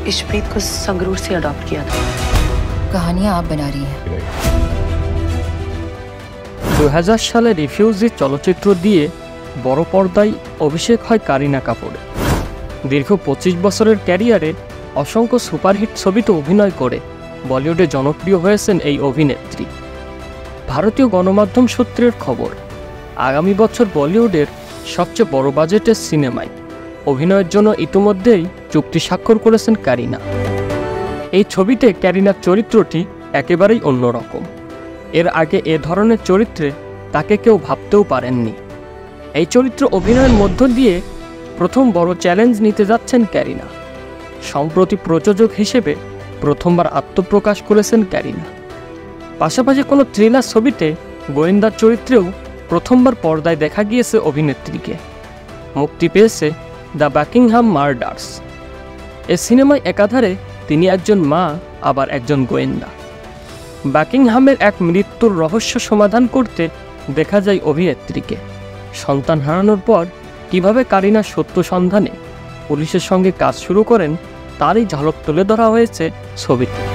इशप्रीत को संगरूर से अडॉप्ट किया था। कहानियां आप बना रही हैं। 2000 সালে রিফিউজি চলচ্চিত্র দিয়ে বড় পর্দায় অভিষেক হয় কারিনা কাপুরের। দীর্ঘ 25 বছরের ক্যারিয়ারে অসংখ্য সুপারহিট ছবিতে অভিনয় করে বলিউডে জনপ্রিয় হয়েছেন এই অভিনেত্রী। ভারতীয় গণমাধ্যম সূত্রের খবর, আগামী বছর বলিউডের সবচেয়ে বড় বাজেটের সিনেমায় অভিনয়ের জন্য ইতিমধ্যেই চুক্তি স্বাক্ষর করেছেন কারিনা। এই ছবিতে কারিনার চরিত্রটি একেবারেই অন্যরকম। এর আগে এ ধরনের চরিত্রে তাকে কেউ ভাবতেও পারেননি। এই চরিত্র অভিনয়ের মধ্য দিয়ে প্রথম বড় চ্যালেঞ্জ নিতে যাচ্ছেন কারিনা। সম্প্রতি প্রযোজক হিসেবে প্রথমবার আত্মপ্রকাশ করেছেন কারিনা। পাশাপাশি কোনো থ্রিলার ছবিতে গোয়েন্দার চরিত্রেও প্রথমবার পর্দায় দেখা গিয়েছে অভিনেত্রীকে। মুক্তি পেয়েছে দ্য বাকিংহাম মার্ডার্স। এ সিনেমায় একাধারে তিনি একজন মা আবার একজন গোয়েন্দা। বাকিংহামের এক মৃত্যুর রহস্য সমাধান করতে দেখা যায় অভিনেত্রীকে। সন্তান হারানোর পর কিভাবে কারিনা সত্য সন্ধানে পুলিশের সঙ্গে কাজ শুরু করেন তারই ঝলক তুলে ধরা হয়েছে ছবিতে।